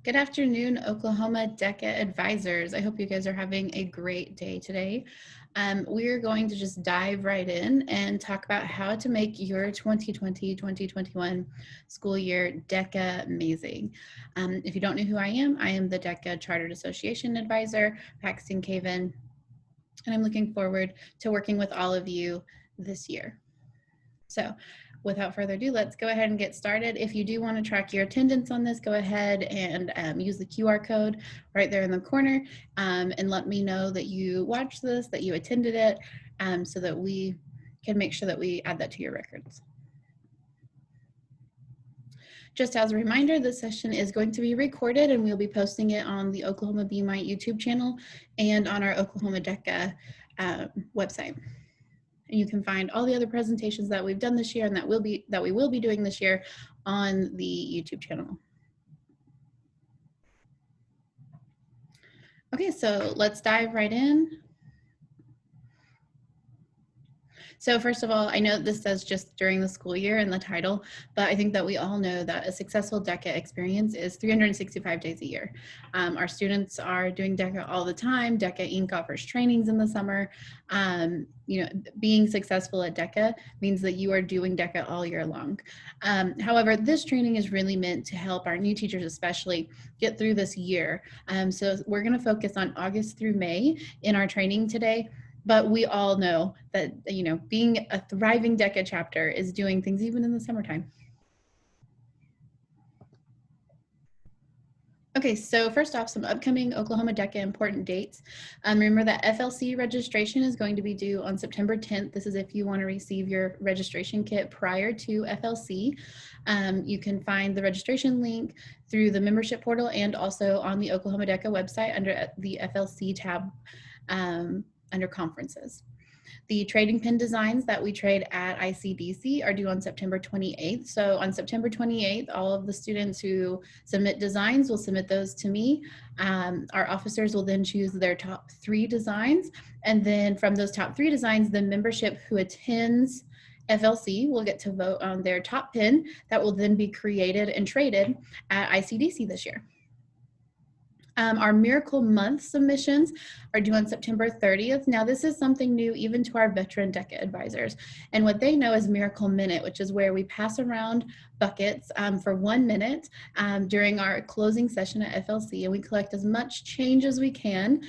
Good afternoon, Oklahoma DECA advisors. I hope you guys are having a great day today. We're going to just dive right in and talk about how to make your 2020-2021 school year DECA-mazing. If you don't know who I am the DECA Chartered Association Advisor, Paxton Caven, and I'm looking forward to working with all of you this year. So without further ado, let's go ahead and get started. If you do want to track your attendance on this, go ahead and use the QR code right there in the corner and let me know that you watched this, that you attended it, so that we can make sure that we add that to your records. Just as a reminder, this session is going to be recorded and we'll be posting it on the Oklahoma Be My YouTube channel and on our Oklahoma DECA website. And you can find all the other presentations that we've done this year and that we will be doing this year on the YouTube channel. Okay, so let's dive right in. So first of all, I know this says just during the school year in the title, but I think that we all know that a successful DECA experience is 365 days a year. Our students are doing DECA all the time. DECA Inc. offers trainings in the summer. You know, being successful at DECA means that you are doing DECA all year long. However, this training is really meant to help our new teachers especially get through this year. So we're going to focus on August through May in our training today. But we all know that, you know, being a thriving DECA chapter is doing things even in the summertime. Okay, so first off, some upcoming Oklahoma DECA important dates. Remember that FLC registration is going to be due on September 10th. This is if you want to receive your registration kit prior to FLC. You can find the registration link through the membership portal and also on the Oklahoma DECA website under the FLC tab under conferences. The trading pin designs that we trade at ICDC are due on September 28th. So on September 28th, all of the students who submit designs will submit those to me. Our officers will then choose their top 3 designs. And then from those top 3 designs, the membership who attends FLC will get to vote on their top pin that will then be created and traded at ICDC this year. Our Miracle Month submissions are due on September 30th. Now, this is something new even to our veteran DECA advisors. And what they know is Miracle Minute, which is where we pass around buckets for 1 minute during our closing session at FLC, and we collect as much change as we can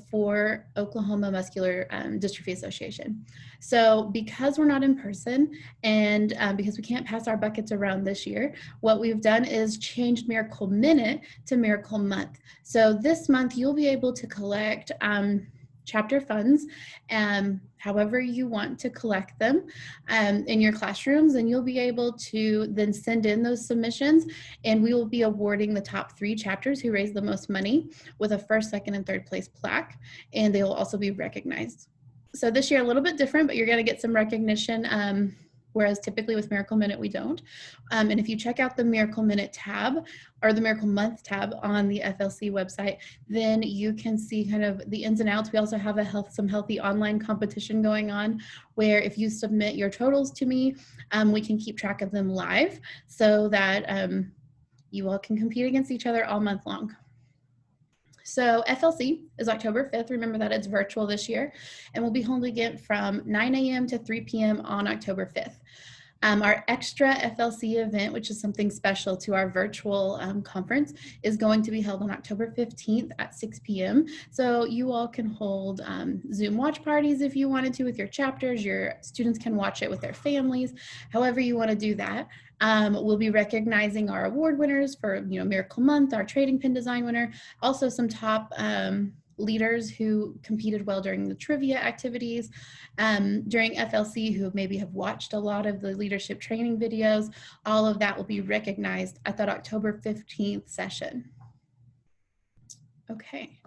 for Oklahoma Muscular Dystrophy Association. So because we're not in person and because we can't pass our buckets around this year, what we've done is changed Miracle Minute to Miracle Month. So this month you'll be able to collect chapter funds however you want to collect them in your classrooms, and you'll be able to then send in those submissions, and we will be awarding the top 3 chapters who raise the most money with a first, second, and third place plaque, and they will also be recognized. So this year a little bit different, but you're going to get some recognition, whereas typically with Miracle Minute we don't. And if you check out the Miracle Minute tab or the Miracle Month tab on the FLC website, then you can see kind of the ins and outs. We also have some healthy online competition going on where if you submit your totals to me, we can keep track of them live so that you all can compete against each other all month long. So FLC is October 5th. Remember that it's virtual this year, and we'll be holding it from 9 a.m. to 3 p.m. on October 5th. Our extra FLC event, which is something special to our virtual conference, is going to be held on October 15th at 6 p.m. So you all can hold Zoom watch parties if you wanted to with your chapters. Your students can watch it with their families, however you want to do that. We'll be recognizing our award winners for, you know, Miracle Month, our trading pin design winner, also some top leaders who competed well during the trivia activities during FLC, who maybe have watched a lot of the leadership training videos. All of that will be recognized at that October 15th session. Okay.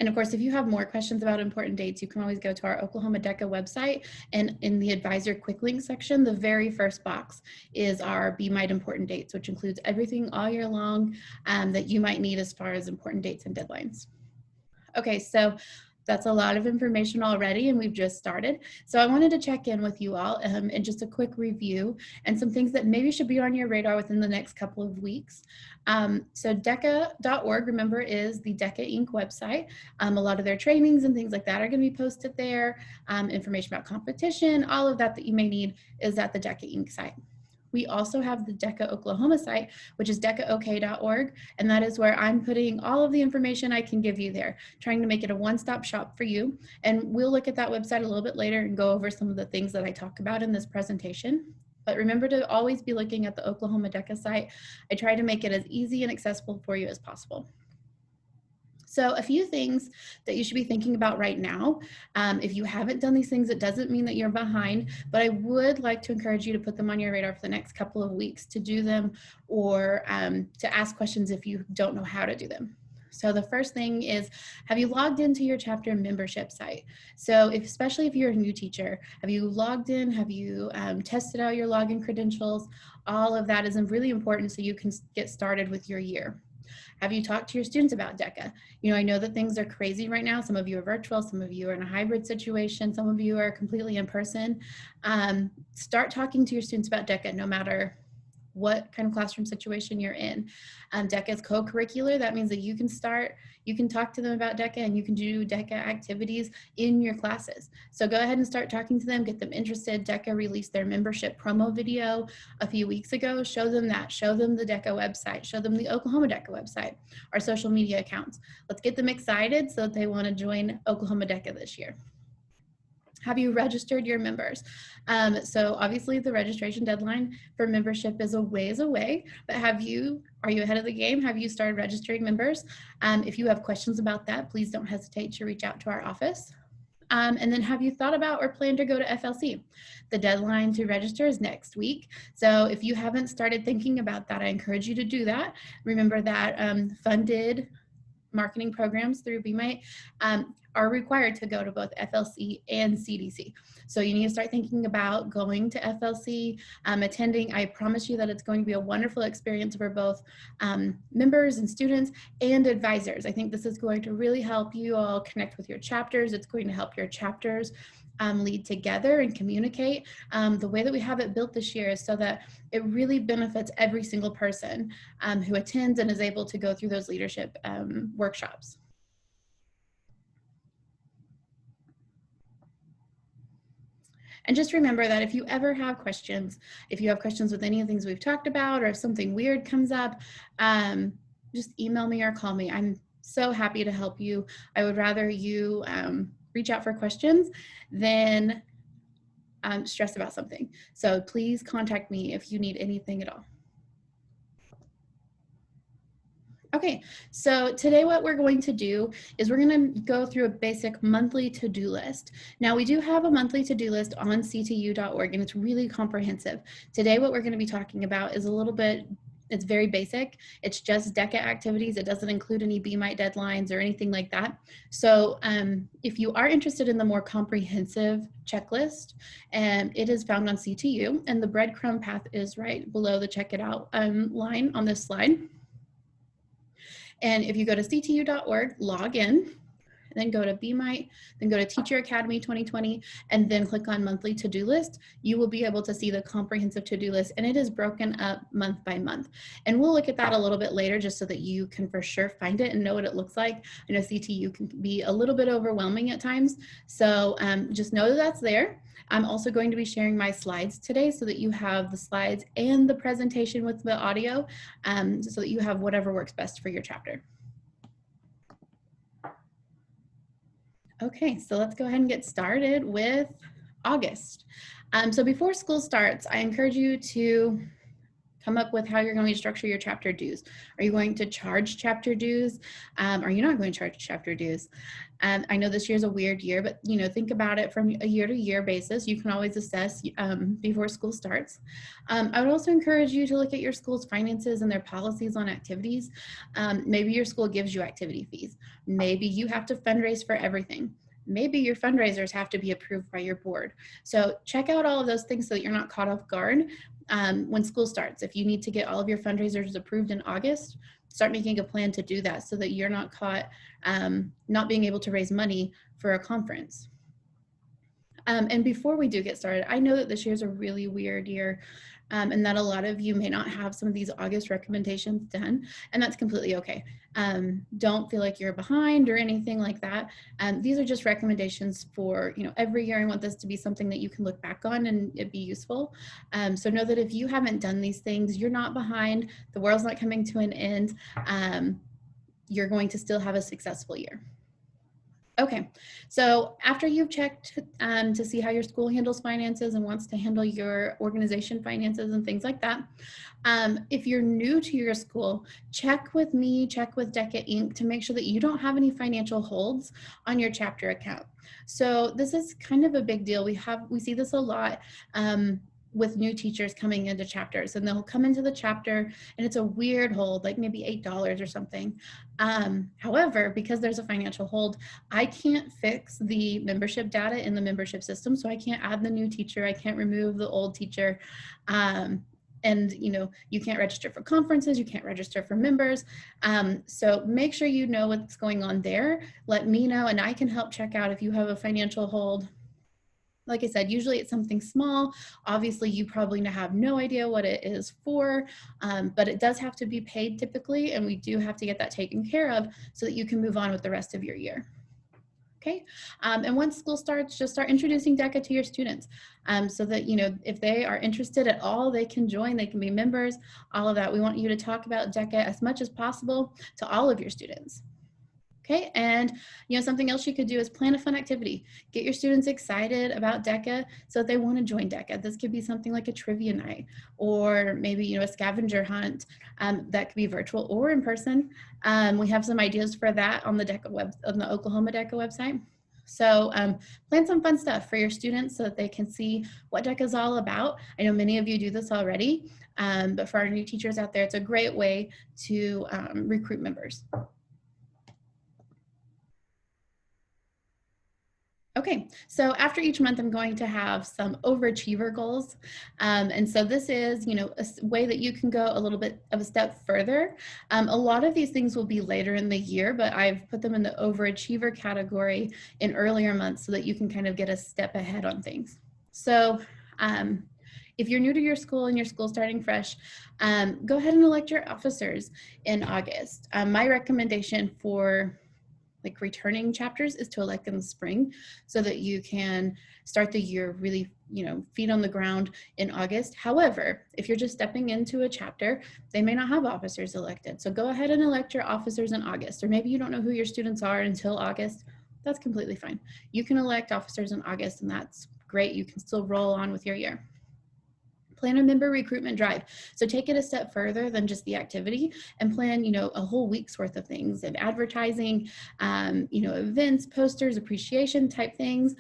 And of course, if you have more questions about important dates, you can always go to our Oklahoma DECA website, and in the advisor quick link section, the very first box is our Be My Important Dates, which includes everything all year long that you might need as far as important dates and deadlines. Okay, so That's a lot of information already, and we've just started. So I wanted to check in with you all and just a quick review and some things that maybe should be on your radar within the next couple of weeks. So DECA.org, remember, is the DECA Inc. website. A lot of their trainings and things like that are going to be posted there. Information about competition, all of that you may need is at the DECA Inc. site. We also have the DECA Oklahoma site, which is decaok.org, and that is where I'm putting all of the information I can give you there, trying to make it a one-stop shop for you. And we'll look at that website a little bit later and go over some of the things that I talk about in this presentation. But remember to always be looking at the Oklahoma DECA site. I try to make it as easy and accessible for you as possible. So a few things that you should be thinking about right now. If you haven't done these things, it doesn't mean that you're behind, but I would like to encourage you to put them on your radar for the next couple of weeks to do them, or to ask questions if you don't know how to do them. So the first thing is, have you logged into your chapter membership site? So especially if you're a new teacher, have you logged in? Have you tested out your login credentials? All of that is really important so you can get started with your year. Have you talked to your students about DECA? You know, I know that things are crazy right now. Some of you are virtual, some of you are in a hybrid situation, some of you are completely in person. Start talking to your students about DECA no matter what kind of classroom situation you're in. DECA is co-curricular. That means that you can talk to them about DECA and you can do DECA activities in your classes. So go ahead and start talking to them, get them interested. DECA released their membership promo video a few weeks ago. Show them that, show them the DECA website, show them the Oklahoma DECA website, our social media accounts. Let's get them excited so that they want to join Oklahoma DECA this year. Have you registered your members? So obviously the registration deadline for membership is a ways away, but are you ahead of the game? Have you started registering members? If you have questions about that, please don't hesitate to reach out to our office. And then have you thought about or planned to go to FLC? The deadline to register is next week. So if you haven't started thinking about that, I encourage you to do that. Remember that funded marketing programs through BMITE are required to go to both FLC and CDC. So you need to start thinking about going to FLC, attending. I promise you that it's going to be a wonderful experience for both members and students and advisors. I think this is going to really help you all connect with your chapters. It's going to help your chapters lead together and communicate. The way that we have it built this year is so that it really benefits every single person who attends and is able to go through those leadership workshops. And just remember that if you ever have questions, if you have questions with any of the things we've talked about, or if something weird comes up, just email me or call me. I'm so happy to help you. I would rather you reach out for questions than stress about something. So please contact me if you need anything at all. Okay, so today what we're going to do is we're going to go through a basic monthly to-do list. Now we do have a monthly to-do list on ctu.org and it's really comprehensive. Today what we're going to be talking about is a little bit, it's very basic. It's just DECA activities. It doesn't include any BMITE deadlines or anything like that. So if you are interested in the more comprehensive checklist, it is found on CTU and the breadcrumb path is right below the check it out line on this slide. And if you go to ctu.org, log in, then go to BMITE, then go to Teacher Academy 2020, and then click on monthly to-do list, you will be able to see the comprehensive to-do list, and it is broken up month by month. And we'll look at that a little bit later just so that you can for sure find it and know what it looks like. I know CTU can be a little bit overwhelming at times, so just know that that's there. I'm also going to be sharing my slides today so that you have the slides and the presentation with the audio so that you have whatever works best for your chapter. Okay, so let's go ahead and get started with August. So before school starts, I encourage you to come up with how you're going to structure your chapter dues. Are you going to charge chapter dues? Are you not going to charge chapter dues? I know this year's a weird year, but you know, think about it from a year-to-year basis. You can always assess before school starts. I would also encourage you to look at your school's finances and their policies on activities. Maybe your school gives you activity fees. Maybe you have to fundraise for everything. Maybe your fundraisers have to be approved by your board. So check out all of those things so that you're not caught off guard. when school starts. If you need to get all of your fundraisers approved in August, start making a plan to do that so that you're not caught not being able to raise money for a conference. And before we do get started, I know that this year is a really weird year and that a lot of you may not have some of these August recommendations done, and that's completely okay. Don't feel like you're behind or anything like that. These are just recommendations for, every year. I want this to be something that you can look back on and it'd be useful. So know that if you haven't done these things, you're not behind. The world's not coming to an end. You're going to still have a successful year. Okay, so after you've checked to see how your school handles finances and wants to handle your organization finances and things like that, if you're new to your school, check with me, check with DECA Inc. to make sure that you don't have any financial holds on your chapter account. So this is kind of a big deal. We see this a lot with new teachers coming into chapters, and they'll come into the chapter and it's a weird hold, like maybe $8 or something. However, because there's a financial hold, I can't fix the membership data in the membership system. So I can't add the new teacher. I can't remove the old teacher. And you can't register for conferences, you can't register for members. So make sure you know what's going on there. Let me know and I can help check out if you have a financial hold. Like I said, usually it's something small. Obviously, you probably have no idea what it is for, but it does have to be paid typically, and we do have to get that taken care of so that you can move on with the rest of your year. Okay, and once school starts, just start introducing DECA to your students so that, if they are interested at all, they can join, they can be members, all of that. We want you to talk about DECA as much as possible to all of your students. Okay, and something else you could do is plan a fun activity. Get your students excited about DECA so that they want to join DECA. This could be something like a trivia night, or maybe a scavenger hunt that could be virtual or in person. We have some ideas for that on the Oklahoma DECA website. So plan some fun stuff for your students so that they can see what DECA is all about. I know many of you do this already, but for our new teachers out there, it's a great way to recruit members. Okay, so after each month, I'm going to have some overachiever goals. And so this is, a way that you can go a little bit of a step further. A lot of these things will be later in the year, but I've put them in the overachiever category in earlier months so that you can kind of get a step ahead on things. So if you're new to your school and your school starting fresh, go ahead and elect your officers in August. My recommendation for returning chapters is to elect in the spring so that you can start the year really, feet on the ground in August. However, if you're just stepping into a chapter, they may not have officers elected. So go ahead and elect your officers in August, or maybe you don't know who your students are until August. That's completely fine. You can elect officers in August and that's great. You can still roll on with your year. Plan a member recruitment drive. So take it a step further than just the activity and plan, a whole week's worth of things and advertising, events, posters, appreciation type things.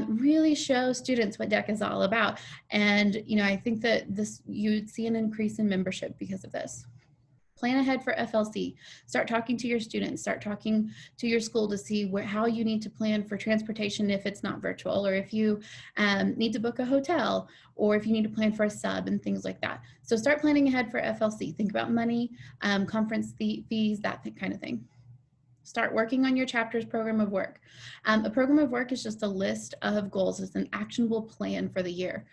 Really show students what DECA is all about. And, I think that you'd see an increase in membership because of this. Plan ahead for FLC. Start talking to your students. Start talking to your school to see how you need to plan for transportation if it's not virtual, or if you need to book a hotel, or if you need to plan for a sub and things like that. So start planning ahead for FLC. Think about money, conference fees, that kind of thing. Start working on your chapter's program of work. A program of work is just a list of goals. It's an actionable plan for the year.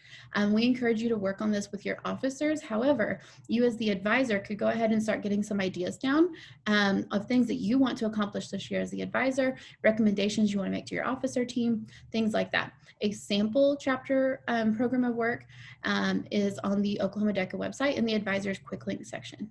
We encourage you to work on this with your officers. However, you as the advisor could go ahead and start getting some ideas down of things that you want to accomplish this year as the advisor, recommendations you want to make to your officer team, things like that. A sample chapter program of work is on the Oklahoma DECA website in the advisor's quick link section.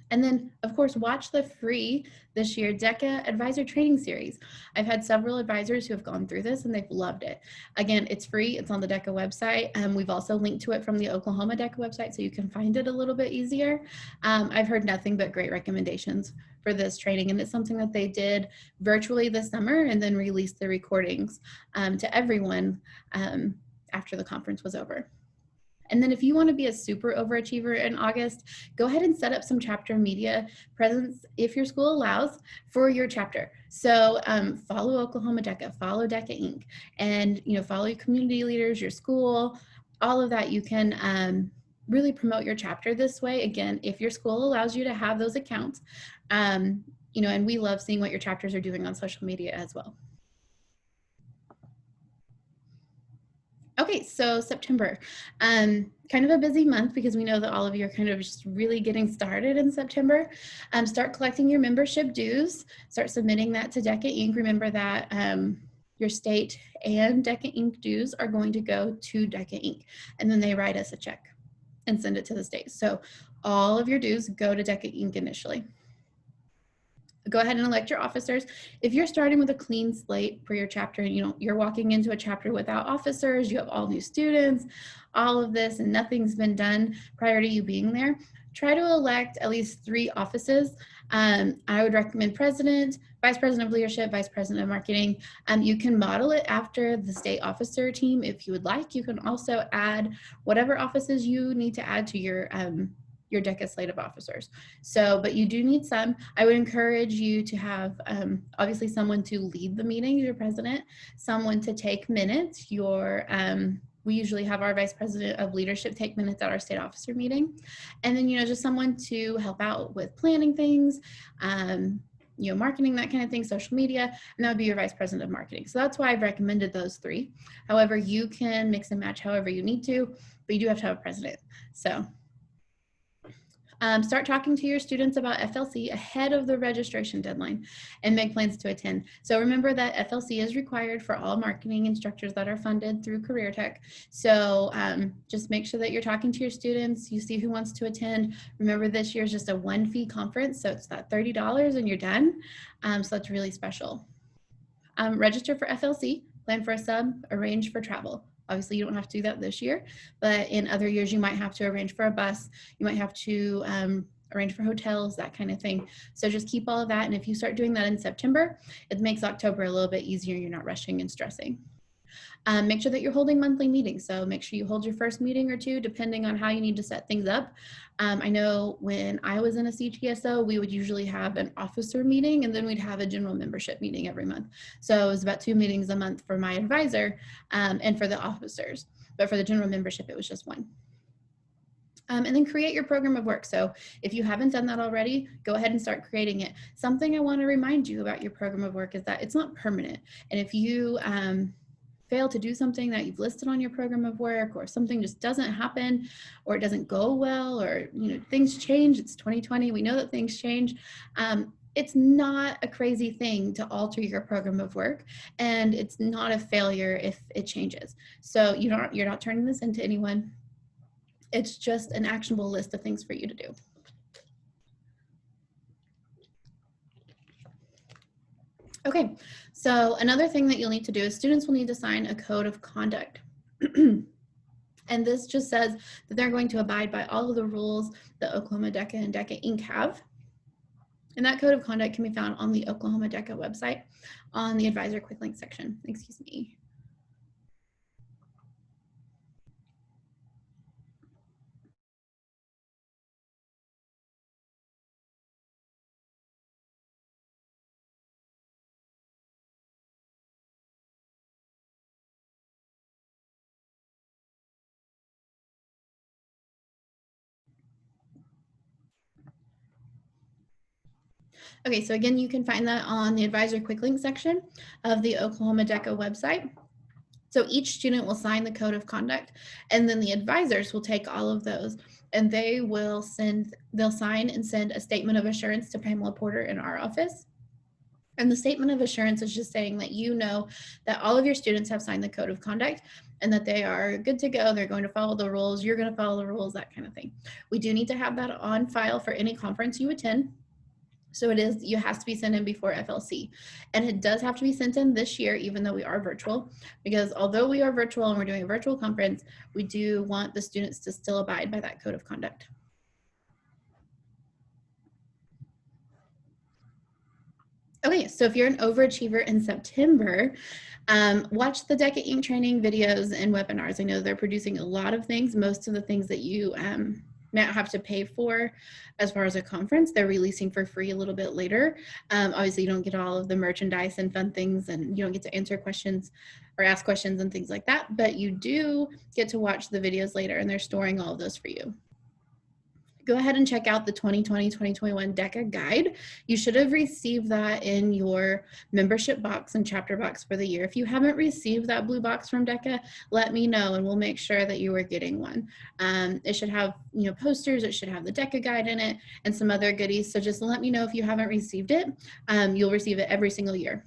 And then, of course, watch the free this year DECA Advisor Training Series. I've had several advisors who have gone through this and they've loved it. Again, it's free. It's on the DECA website. We've also linked to it from the Oklahoma DECA website so you can find it a little bit easier. I've heard nothing but great recommendations for this training, and it's something that they did virtually this summer and then released the recordings to everyone after the conference was over. And then if you want to be a super overachiever in August, go ahead and set up some chapter media presence, if your school allows, for your chapter. So follow Oklahoma DECA, follow DECA Inc., and follow your community leaders, your school, all of that, you can really promote your chapter this way. Again, if your school allows you to have those accounts, you know, and we love seeing what your chapters are doing on social media as well. Okay, so September, kind of a busy month because we know that all of you are kind of just really getting started in September. Start collecting your membership dues, start submitting that to DECA Inc. Remember that your state and DECA Inc. dues are going to go to DECA Inc. and then they write us a check and send it to the state. So all of your dues go to DECA Inc. initially. Go ahead and elect your officers. If you're starting with a clean slate for your chapter and you're walking into a chapter without officers, you have all new students, all of this, and nothing's been done prior to you being there, try to elect at least 3 offices. I would recommend president, vice president of leadership, vice president of marketing. You can model it after the state officer team if you would like. You can also add whatever offices you need to add to your DECA slate of officers. So, but you do need some. I would encourage you to have obviously someone to lead the meeting, your president, someone to take minutes. We usually have our vice president of leadership take minutes at our state officer meeting. And then, just someone to help out with planning things, marketing, that kind of thing, social media, and that would be your vice president of marketing. So that's why I've recommended those 3. However, you can mix and match however you need to, but you do have to have a president. So start talking to your students about FLC ahead of the registration deadline and make plans to attend. So remember that FLC is required for all marketing instructors that are funded through Career Tech. So just make sure that you're talking to your students, you see who wants to attend. Remember, this year is just a 1-fee conference, so it's that $30 and you're done. So that's really special. Register for FLC, plan for a sub, arrange for travel. Obviously, you don't have to do that this year, but in other years, you might have to arrange for a bus. You might have to arrange for hotels, that kind of thing. So just keep all of that. And if you start doing that in September, it makes October a little bit easier. You're not rushing and stressing. Make sure that you're holding monthly meetings. So make sure you hold your first meeting or 2, depending on how you need to set things up. I know when I was in a CTSO, we would usually have an officer meeting and then we'd have a general membership meeting every month. So it was about 2 meetings a month for my advisor and for the officers. But for the general membership, it was just 1. And then create your program of work. So if you haven't done that already, go ahead and start creating it. Something I want to remind you about your program of work is that it's not permanent. And if you fail to do something that you've listed on your program of work, or something just doesn't happen, or it doesn't go well, or things change, it's 2020, we know that things change. It's not a crazy thing to alter your program of work, and it's not a failure if it changes. So you're not turning this into anyone. It's just an actionable list of things for you to do. Okay, so another thing that you'll need to do is students will need to sign a code of conduct. And this just says that they're going to abide by all of the rules that Oklahoma DECA and DECA Inc. have. And that code of conduct can be found on the Oklahoma DECA website on the advisor quick link section. Excuse me. Okay, so again, you can find that on the advisor quick link section of the Oklahoma DECA website. So each student will sign the code of conduct, and then the advisors will take all of those and they'll sign and send a statement of assurance to Pamela Porter in our office. And the statement of assurance is just saying that that all of your students have signed the code of conduct and that they are good to go. They're going to follow the rules. You're going to follow the rules, that kind of thing. We do need to have that on file for any conference you attend. So you have to be sent in before FLC. And it does have to be sent in this year, even though we are virtual, because although we are virtual and we're doing a virtual conference, we do want the students to still abide by that code of conduct. Okay, so if you're an overachiever in September, watch the DECA Inc. training videos and webinars. I know they're producing a lot of things. Most of the things that you not have to pay for as far as a conference. They're releasing for free a little bit later. Obviously, you don't get all of the merchandise and fun things, and you don't get to answer questions or ask questions and things like that, but you do get to watch the videos later, and they're storing all of those for you. Go ahead and check out the 2020-2021 DECA guide. You should have received that in your membership box and chapter box for the year. If you haven't received that blue box from DECA, let me know and we'll make sure that you are getting one. It should have, you know, posters, it should have the DECA guide in it and some other goodies. So just let me know if you haven't received it. You'll receive it every single year.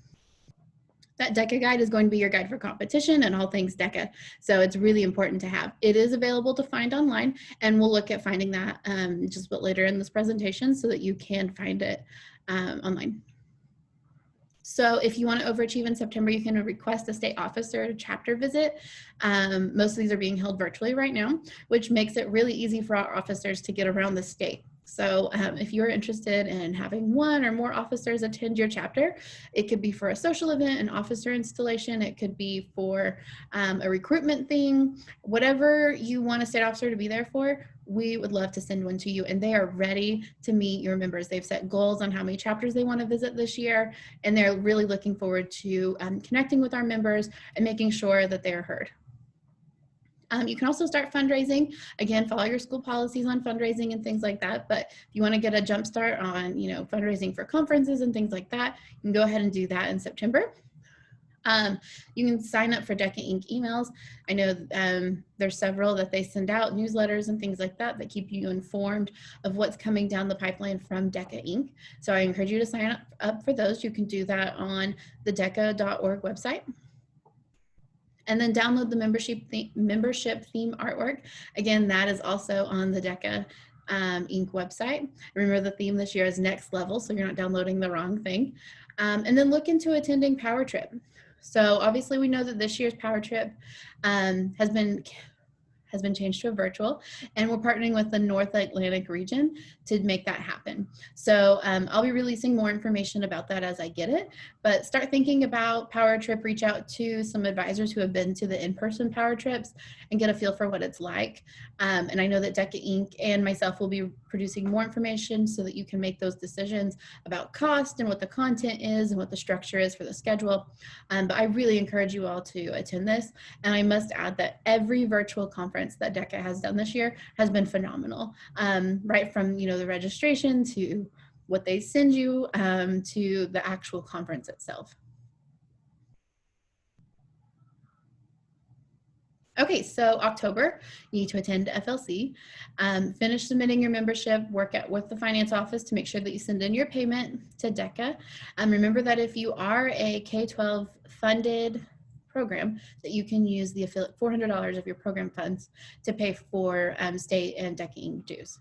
That DECA guide is going to be your guide for competition and all things DECA. So it's really important to have. It is available to find online, and we'll look at finding that just a bit later in this presentation so that you can find it online. So if you want to overachieve in September, you can request a state officer chapter visit. Most of these are being held virtually right now, which makes it really easy for our officers to get around the state. So if you're interested in having one or more officers attend your chapter, it could be for a social event, an officer installation, it could be for a recruitment thing, whatever you want a state officer to be there for, we would love to send one to you, and they are ready to meet your members. They've set goals on how many chapters they want to visit this year, and they're really looking forward to connecting with our members and making sure that they are heard. You can also start fundraising. Again, follow your school policies on fundraising and things like that. But if you want to get a jump start on, you know, fundraising for conferences and things like that, you can go ahead and do that in September. You can sign up for DECA Inc. emails. I know there's several that they send out, newsletters and things like that, that keep you informed of what's coming down the pipeline from DECA Inc. So I encourage you to sign up for those. You can do that on the DECA.org website. And then download the membership theme artwork. Again, that is also on the DECA Inc. website. Remember, the theme this year is next level, so you're not downloading the wrong thing. And then look into attending Power Trip. So obviously we know that this year's Power Trip has been changed to a virtual, and we're partnering with the North Atlantic region to make that happen. So I'll be releasing more information about that as I get it, but start thinking about Power Trip, reach out to some advisors who have been to the in-person Power Trips and get a feel for what it's like. And I know that DECA Inc. and myself will be producing more information so that you can make those decisions about cost and what the content is and what the structure is for the schedule. But I really encourage you all to attend this. And I must add that every virtual conference that DECA has done this year has been phenomenal, right from, you know, the registration to what they send you to the actual conference itself. Okay, so October, you need to attend FLC, finish submitting your membership, work with the finance office to make sure that you send in your payment to DECA. Remember that if you are a K-12 funded program, that you can use the affiliate $400 of your program funds to pay for state and DECA Inc. dues.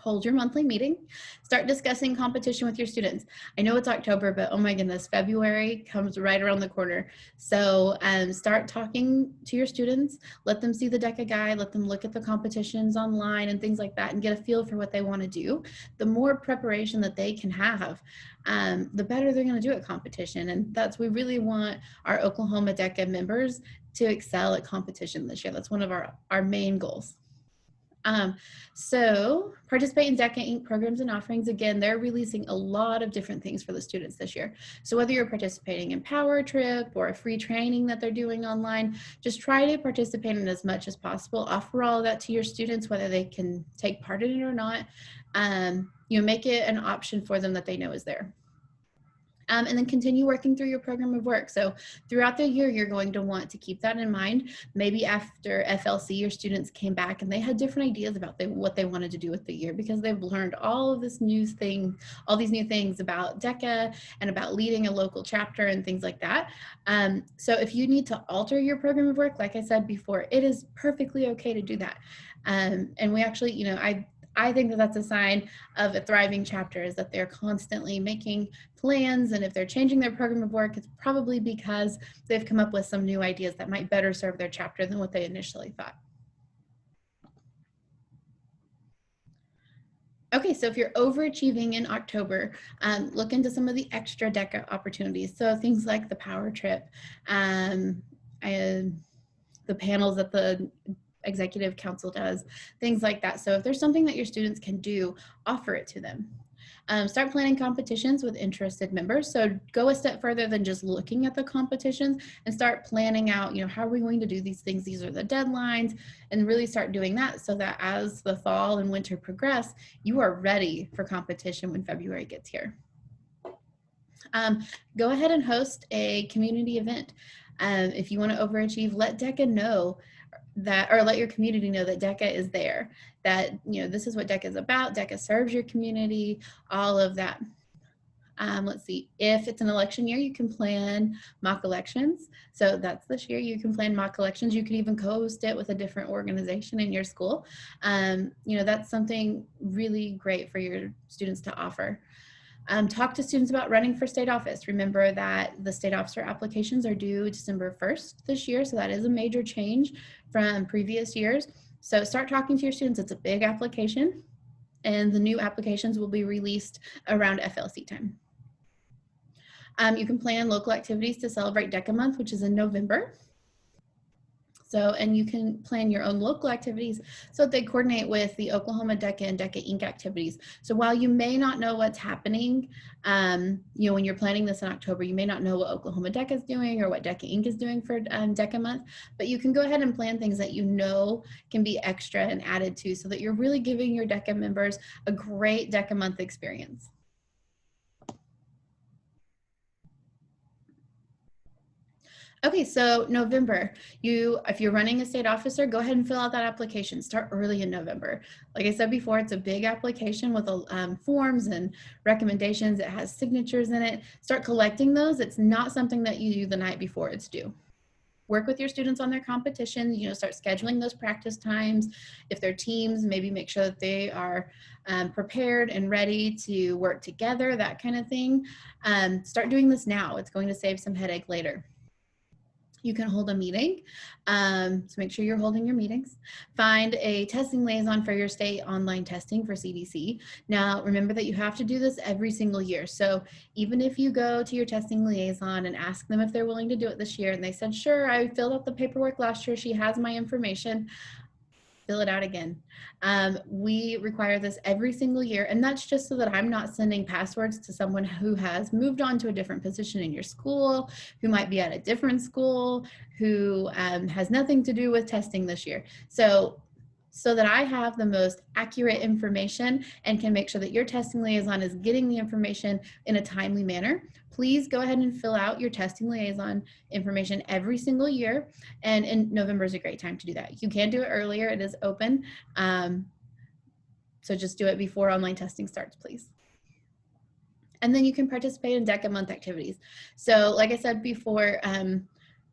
Hold your monthly meeting, start discussing competition with your students. I know it's October, but oh my goodness, February comes right around the corner. So start talking to your students, let them see the DECA guide, let them look at the competitions online and things like that and get a feel for what they want to do. The more preparation that they can have, the better they're going to do at competition. And we really want our Oklahoma DECA members to excel at competition this year. That's one of our main goals. So participate in DECA Inc. programs and offerings. Again, they're releasing a lot of different things for the students this year. So whether you're participating in Power Trip or a free training that they're doing online, just try to participate in as much as possible. Offer all of that to your students, whether they can take part in it or not. You know, make it an option for them that they know is there. And then continue working through your program of work. So throughout the year, you're going to want to keep that in mind. Maybe after FLC, your students came back and they had different ideas about what they wanted to do with the year because they've learned all of this new thing, all these new things about DECA and about leading a local chapter and things like that. So if you need to alter your program of work, like I said before, it is perfectly okay to do that. And we actually, you know, I think that that's a sign of a thriving chapter is that they're constantly making plans, and if they're changing their program of work, it's probably because they've come up with some new ideas that might better serve their chapter than what they initially thought. Okay, so if you're overachieving in October, look into some of the extra DECA opportunities. So things like the Power Trip, and the panels at the executive council does, things like that. So if there's something that your students can do, offer it to them. Start planning competitions with interested members. So go a step further than just looking at the competitions and start planning out, how are we going to do these things? These are the deadlines, and really start doing that so that as the fall and winter progress, you are ready for competition when February gets here. Go ahead and host a community event. If you want to overachieve, let DECA know that, or let your community know that DECA is there, that, this is what DECA is about. DECA serves your community, all of that. Let's see, if it's an election year, you can plan mock elections. So that's this year, you can plan mock elections. You can even co-host it with a different organization in your school. That's something really great for your students to offer. Talk to students about running for state office. Remember that the state officer applications are due December 1st this year, so that is a major change from previous years. So start talking to your students. It's a big application, and the new applications will be released around FLC time. You can plan local activities to celebrate DECA month, which is in November. So, and you can plan your own local activities so that they coordinate with the Oklahoma DECA and DECA Inc. activities. So while you may not know what's happening, when you're planning this in October, you may not know what Oklahoma DECA is doing or what DECA Inc. is doing for DECA month, but you can go ahead and plan things that can be extra and added to, so that you're really giving your DECA members a great DECA month experience. Okay, so November, if you're running a state officer, go ahead and fill out that application. Start early in November. Like I said before, it's a big application with forms and recommendations. It has signatures in it. Start collecting those. It's not something that you do the night before it's due. Work with your students on their competitions, start scheduling those practice times. If they're teams, maybe make sure that they are prepared and ready to work together, that kind of thing. Start doing this now. It's going to save some headache later. You can hold a meeting, so make sure you're holding your meetings. Find a testing liaison for your state online testing for CDC. Now, remember that you have to do this every single year. So even if you go to your testing liaison and ask them if they're willing to do it this year, and they said, sure, I filled out the paperwork last year, she has my information, fill it out again. We require this every single year, and that's just so that I'm not sending passwords to someone who has moved on to a different position in your school, who might be at a different school, who has nothing to do with testing this year. So that I have the most accurate information and can make sure that your testing liaison is getting the information in a timely manner, please go ahead and fill out your testing liaison information every single year. And November is a great time to do that. You can do it earlier, it is open. So just do it before online testing starts, please. And then you can participate in DECA month activities. So like I said before,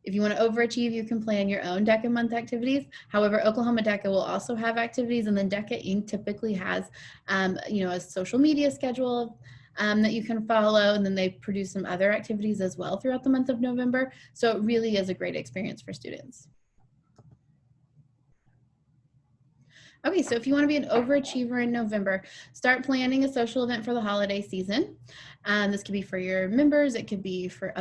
if you want to overachieve, you can plan your own DECA month activities. However, Oklahoma DECA will also have activities, and then DECA Inc. typically has, a social media schedule that you can follow, and then they produce some other activities as well throughout the month of November. So it really is a great experience for students. Okay, so if you want to be an overachiever in November, start planning a social event for the holiday season. This could be for your members, it could be for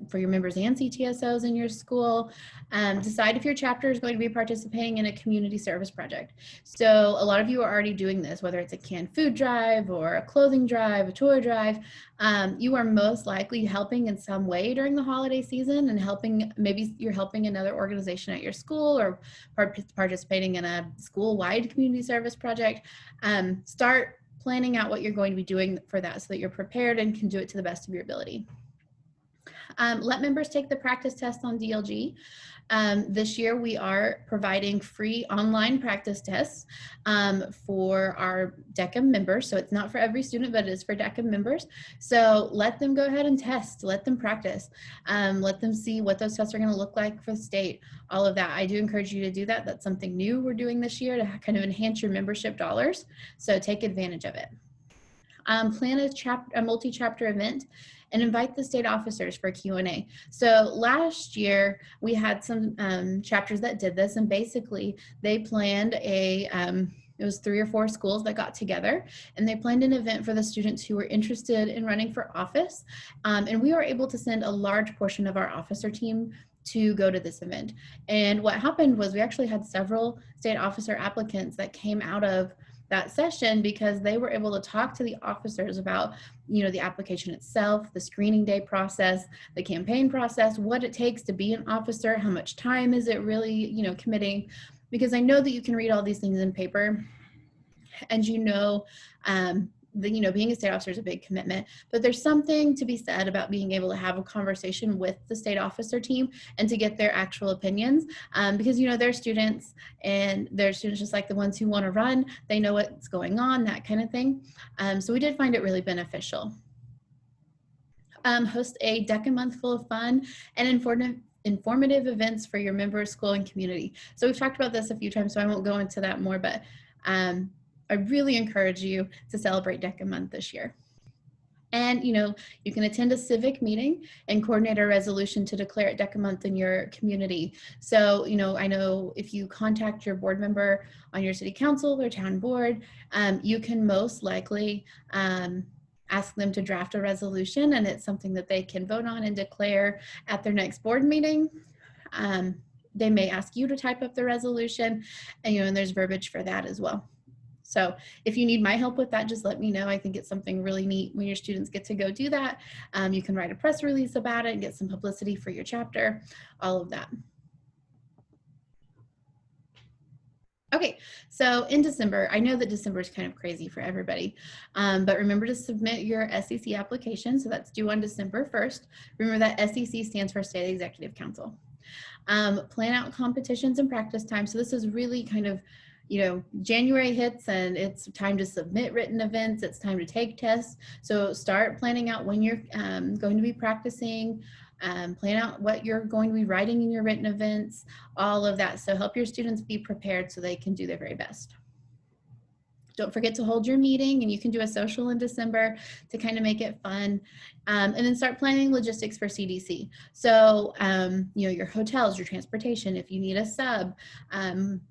for your members and CTSOs in your school. Decide if your chapter is going to be participating in a community service project. So a lot of you are already doing this, whether it's a canned food drive or a clothing drive, a toy drive. You are most likely helping in some way during the holiday season, and maybe you're helping another organization at your school, or participating in a school-wide community service project. Start planning out what you're going to be doing for that so that you're prepared and can do it to the best of your ability. Let members take the practice test on DLG. This year we are providing free online practice tests for our DECA members. So it's not for every student, but it is for DECA members. So let them go ahead and test, let them practice, let them see what those tests are going to look like for the state, all of that. I do encourage you to do that. That's something new we're doing this year to kind of enhance your membership dollars. So take advantage of it. Plan a multi-chapter event and invite the state officers for Q&A. So last year we had some chapters that did this, and basically they planned it was 3 or 4 schools that got together, and they planned an event for the students who were interested in running for office. And we were able to send a large portion of our officer team to go to this event. And what happened was we actually had several state officer applicants that came out of that session because they were able to talk to the officers about, the application itself, the screening day process, the campaign process, what it takes to be an officer, how much time is it really, committing, because I know that you can read all these things in paper and being a state officer is a big commitment, but there's something to be said about being able to have a conversation with the state officer team and to get their actual opinions, because they're students, and they're students just like the ones who want to run. They know what's going on, that kind of thing. So we did find it really beneficial. Host a DECA month full of fun and informative events for your members, school, and community. So we've talked about this a few times, so I won't go into that more, but I really encourage you to celebrate DECA month this year. And, you can attend a civic meeting and coordinate a resolution to declare it DECA month in your community. So, I know if you contact your board member on your city council or town board, you can most likely ask them to draft a resolution, and it's something that they can vote on and declare at their next board meeting. They may ask you to type up the resolution, and there's verbiage for that as well. So if you need my help with that, just let me know. I think it's something really neat when your students get to go do that. You can write a press release about it and get some publicity for your chapter, all of that. Okay, so in December, I know that December is kind of crazy for everybody, but remember to submit your SEC application. So that's due on December 1st. Remember that SEC stands for State Executive Council. Plan out competitions and practice time. So this is really kind of, January hits and it's time to submit written events. It's time to take tests. So start planning out when you're going to be practicing, plan out what you're going to be writing in your written events, all of that. So help your students be prepared so they can do their very best. Don't forget to hold your meeting, and you can do a social in December to kind of make it fun. And then start planning logistics for CDC. So, your hotels, your transportation, if you need a sub,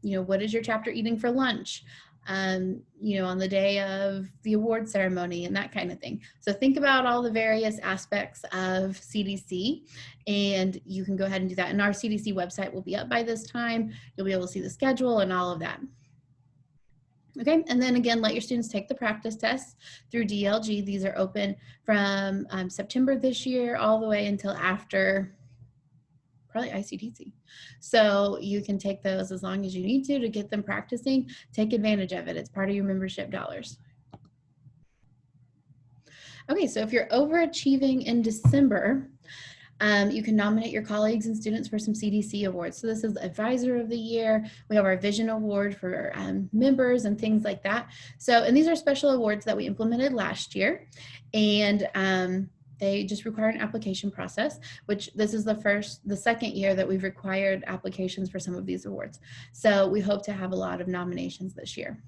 what is your chapter eating for lunch? On the day of the award ceremony and that kind of thing. So think about all the various aspects of CDC, and you can go ahead and do that. And our CDC website will be up by this time. You'll be able to see the schedule and all of that. Okay, and then again, let your students take the practice tests through DLG. These are open from September this year all the way until after probably ICDC. So you can take those as long as you need to get them practicing. Take advantage of it. It's part of your membership dollars. Okay, so if you're overachieving in December, you can nominate your colleagues and students for some CDC awards. So this is Advisor of the Year. We have our Vision Award for members and things like that. So, and these are special awards that we implemented last year, and they just require an application process, which this is the second year that we've required applications for some of these awards. So we hope to have a lot of nominations this year.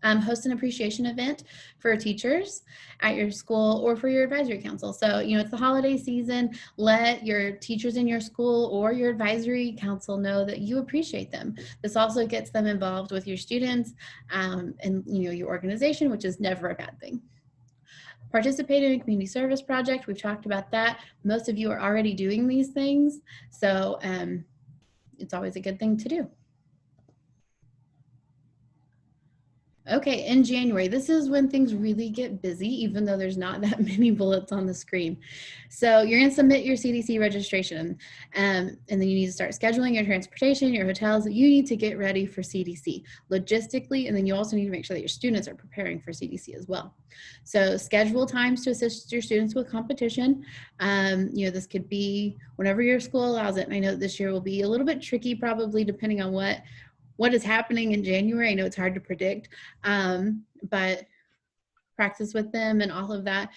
Host an appreciation event for teachers at your school or for your advisory council. So, it's the holiday season. Let your teachers in your school or your advisory council know that you appreciate them. This also gets them involved with your students and, your organization, which is never a bad thing. Participate in a community service project. We've talked about that. Most of you are already doing these things. So it's always a good thing to do. Okay, in January, this is when things really get busy, even though there's not that many bullets on the screen. So you're going to submit your CDC registration, and then you need to start scheduling your transportation, your hotels. You need to get ready for CDC logistically, and then you also need to make sure that your students are preparing for CDC as well. So schedule times to assist your students with competition. This could be whenever your school allows it. And I know this year will be a little bit tricky, probably depending on what is happening in January. I know it's hard to predict, but practice with them and all of that.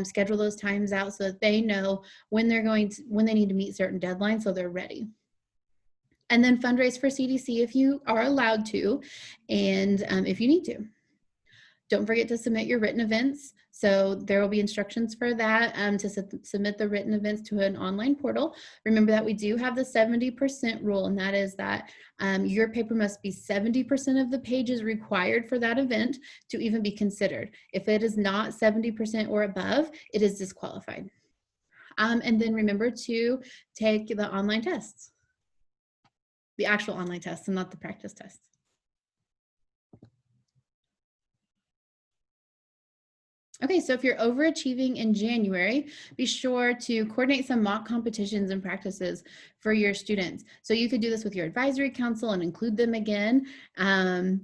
Schedule those times out so that they know when they need to meet certain deadlines, so they're ready. And then fundraise for CDC if you are allowed to, and if you need to. Don't forget to submit your written events. So there will be instructions for that to submit the written events to an online portal. Remember that we do have the 70% rule, and that is that your paper must be 70% of the pages required for that event to even be considered. If it is not 70% or above, it is disqualified. And then remember to take the online tests, the actual online tests and not the practice tests. Okay, so if you're overachieving in January, be sure to coordinate some mock competitions and practices for your students. So you could do this with your advisory council and include them again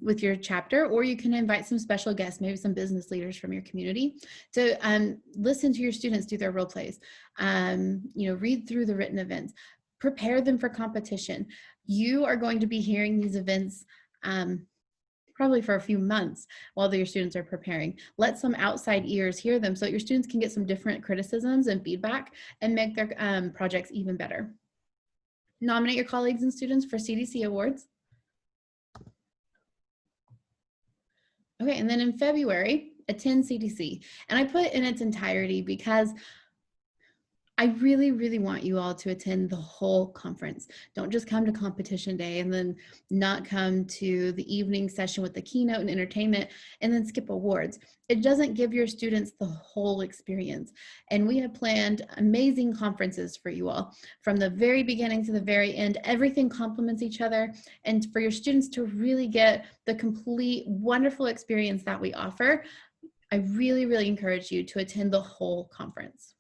with your chapter, or you can invite some special guests, maybe some business leaders from your community, to listen to your students do their role plays, read through the written events, prepare them for competition. You are going to be hearing these events probably for a few months while your students are preparing. Let some outside ears hear them so that your students can get some different criticisms and feedback and make their projects even better. Nominate your colleagues and students for CDC Awards. Okay, and then in February, attend CDC. And I put in its entirety because I really, really want you all to attend the whole conference. Don't just come to competition day and then not come to the evening session with the keynote and entertainment and then skip awards. It doesn't give your students the whole experience. And we have planned amazing conferences for you all. From the very beginning to the very end, everything complements each other. And for your students to really get the complete wonderful experience that we offer, I really, really encourage you to attend the whole conference.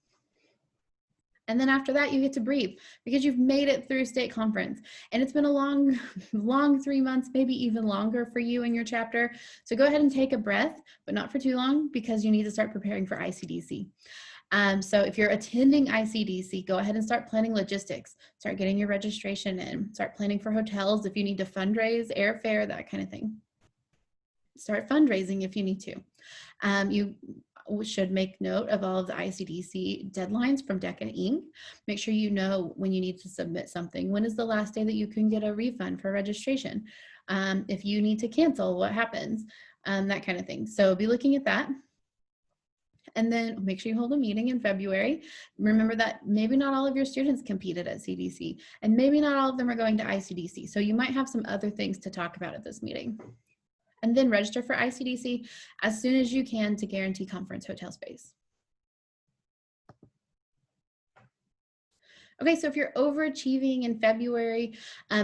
And then after that, you get to breathe because you've made it through state conference. And it's been a long, long 3 months, maybe even longer for you and your chapter. So go ahead and take a breath, but not for too long because you need to start preparing for ICDC. So if you're attending ICDC, go ahead and start planning logistics. Start getting your registration in. Start planning for hotels if you need to fundraise, airfare, that kind of thing. Start fundraising if you need to. You should make note of all of the ICDC deadlines from DECA Inc. Make sure you know when you need to submit something. When is the last day that you can get a refund for registration? If you need to cancel, what happens? That kind of thing. So be looking at that. And then make sure you hold a meeting in February. Remember that maybe not all of your students competed at CDC, and maybe not all of them are going to ICDC. So you might have some other things to talk about at this meeting. And then register for ICDC as soon as you can to guarantee conference hotel space. Okay, so if you're overachieving in February,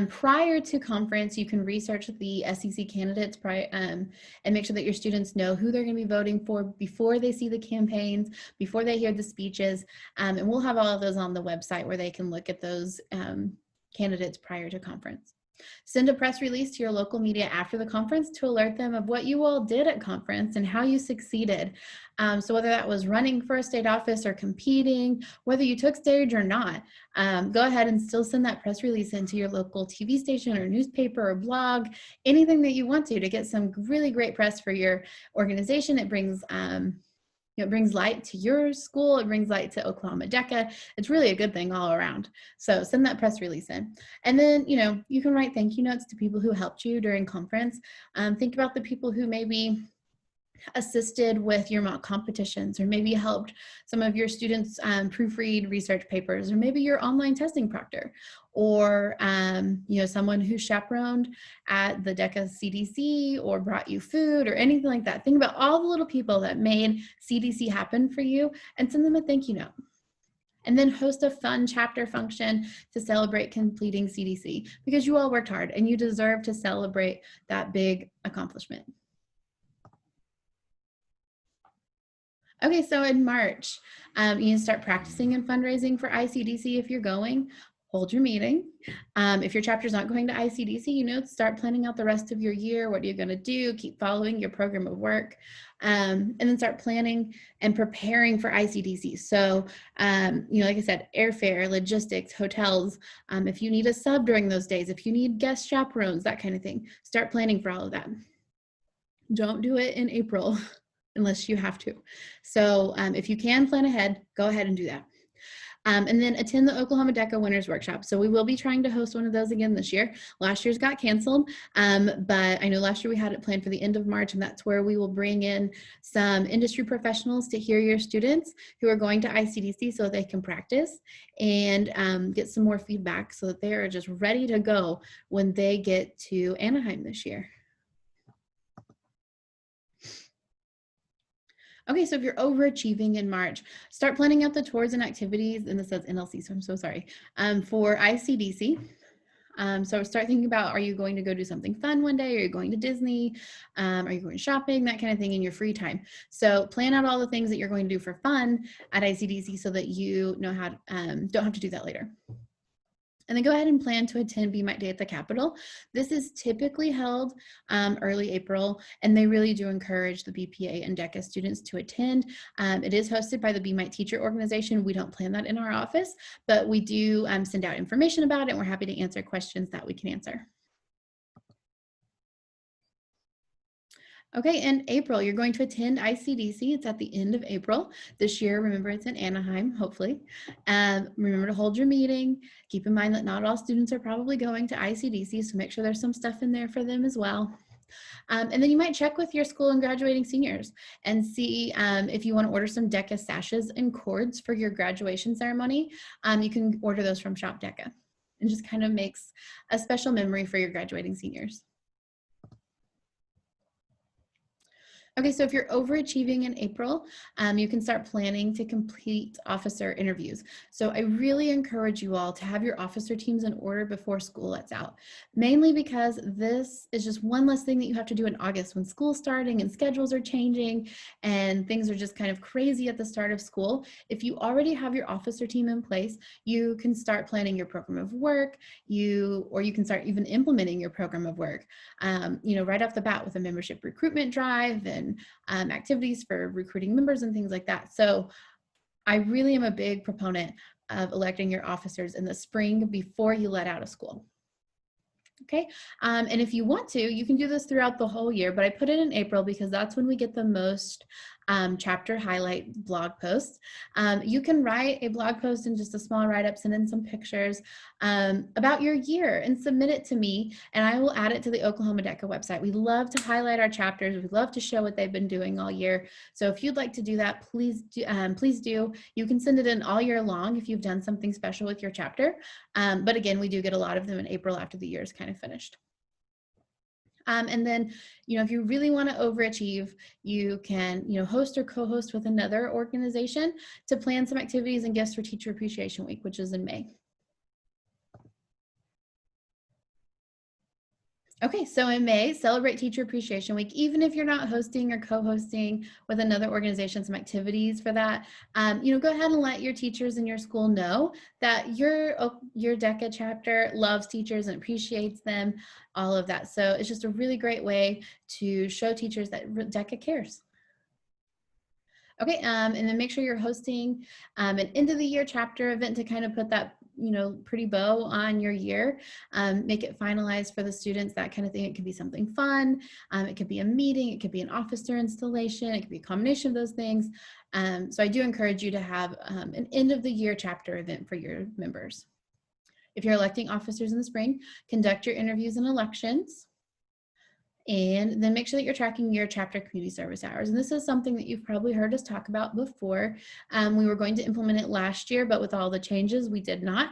prior to conference, you can research the SEC candidates and make sure that your students know who they're going to be voting for before they see the campaigns, before they hear the speeches, and we'll have all of those on the website where they can look at those candidates prior to conference. Send a press release to your local media after the conference to alert them of what you all did at conference and how you succeeded. So whether that was running for a state office or competing, whether you took stage or not, go ahead and still send that press release into your local TV station or newspaper or blog, anything that you want to get some really great press for your organization. It brings it brings light to your school. It brings light to Oklahoma DECA. It's really a good thing all around. So send that press release in. And then, you can write thank you notes to people who helped you during conference. Think about the people who maybe assisted with your mock competitions, or maybe helped some of your students proofread research papers, or maybe your online testing proctor, or someone who chaperoned at the DECA CDC or brought you food or anything like that. Think about all the little people that made CDC happen for you and send them a thank you note. And then host a fun chapter function to celebrate completing CDC, because you all worked hard and you deserve to celebrate that big accomplishment. Okay, so in March, you can start practicing and fundraising for ICDC if you're going. Hold your meeting. If your chapter's not going to ICDC, start planning out the rest of your year. What are you going to do? Keep following your program of work, and then start planning and preparing for ICDC. So, like I said, airfare, logistics, hotels. If you need a sub during those days, if you need guest chaperones, that kind of thing, start planning for all of that. Don't do it in April unless you have to. So if you can plan ahead, go ahead and do that. And then attend the Oklahoma DECA Winners Workshop. So we will be trying to host one of those again this year. Last year's got canceled, but I know last year we had it planned for the end of March, and that's where we will bring in some industry professionals to hear your students who are going to ICDC so they can practice and get some more feedback so that they are just ready to go when they get to Anaheim this year. Okay, so if you're overachieving in March, start planning out the tours and activities, and this says NLC, so I'm so sorry, for ICDC. So start thinking about, are you going to go do something fun one day? Are you going to Disney? Are you going shopping? That kind of thing in your free time. So plan out all the things that you're going to do for fun at ICDC so that you know how to, don't have to do that later. And then go ahead and plan to attend Be My Day at the Capitol. This is typically held early April, and they really do encourage the BPA and DECA students to attend. It is hosted by the Be My Teacher organization. We don't plan that in our office, but we do send out information about it, and we're happy to answer questions that we can answer. Okay, in April, you're going to attend ICDC. It's at the end of April. This year, remember, it's in Anaheim, hopefully. Remember to hold your meeting. Keep in mind that not all students are probably going to ICDC, so make sure there's some stuff in there for them as well. And then you might check with your school and graduating seniors and see if you want to order some DECA sashes and cords for your graduation ceremony. You can order those from Shop DECA, and just kind of makes a special memory for your graduating seniors. Okay, so if you're overachieving in April, you can start planning to complete officer interviews. So I really encourage you all to have your officer teams in order before school lets out, mainly because this is just one less thing that you have to do in August when school's starting and schedules are changing and things are just kind of crazy at the start of school. If you already have your officer team in place, you can start planning your program of work, or you can start even implementing your program of work, right off the bat with a membership recruitment drive and activities for recruiting members and things like that. So I really am a big proponent of electing your officers in the spring before you let out of school. Okay, and if you want to, you can do this throughout the whole year, but I put it in April because that's when we get the most chapter highlight blog posts. You can write a blog post and just a small write-up, send in some pictures about your year and submit it to me, and I will add it to the Oklahoma DECA website. We love to highlight our chapters. We love to show what they've been doing all year. So if you'd like to do that, please do. You can send it in all year long if you've done something special with your chapter. But again, we do get a lot of them in April after the year is kind of finished. And then, if you really want to overachieve, you can, host or co-host with another organization to plan some activities and gifts for Teacher Appreciation Week, which is in May. Okay, so in May, celebrate Teacher Appreciation Week. Even if you're not hosting or co-hosting with another organization, some activities for that, go ahead and let your teachers in your school know that your DECA chapter loves teachers and appreciates them, all of that. So it's just a really great way to show teachers that DECA cares. Okay, and then make sure you're hosting an end of the year chapter event to kind of put that pretty bow on your year, make it finalized for the students, that kind of thing. It could be something fun, it could be a meeting, it could be an officer installation, it could be a combination of those things. So I do encourage you to have an end of the year chapter event for your members. If you're electing officers in the spring, conduct your interviews and elections. And then make sure that you're tracking your chapter community service hours. And this is something that you've probably heard us talk about before. We were going to implement it last year, but with all the changes, we did not.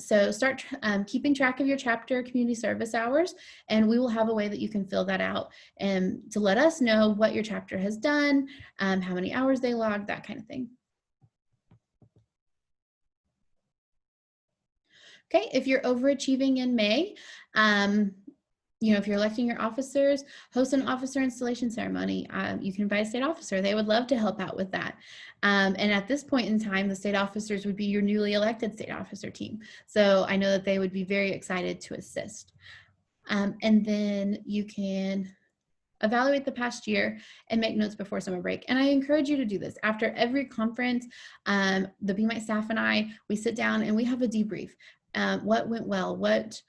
So start keeping track of your chapter community service hours, and we will have a way that you can fill that out and to let us know what your chapter has done, how many hours they logged, that kind of thing. Okay, if you're overachieving in May, if you're electing your officers, host an officer installation ceremony. You can invite a state officer. They would love to help out with that. And at this point in time, the state officers would be your newly elected state officer team. So I know that they would be very excited to assist. And then you can evaluate the past year and make notes before summer break. And I encourage you to do this. After every conference, the Be My staff and I, we sit down and we have a debrief. What went well? What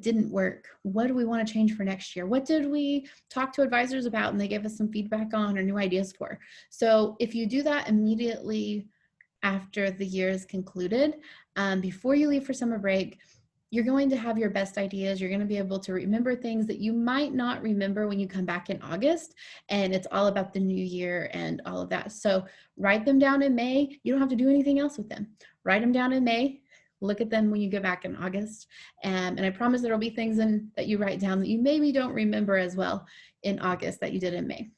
didn't work? What do we want to change for next year? What did we talk to advisors about and they gave us some feedback on or new ideas for? So if you do that immediately after the year is concluded, before you leave for summer break, you're going to have your best ideas. You're going to be able to remember things that you might not remember when you come back in August, and it's all about the new year and all of that. So write them down in May. You don't have to do anything else with them. Write them down in May. Look at them when you get back in August. And I promise there will be things that you write down that you maybe don't remember as well in August that you did in May.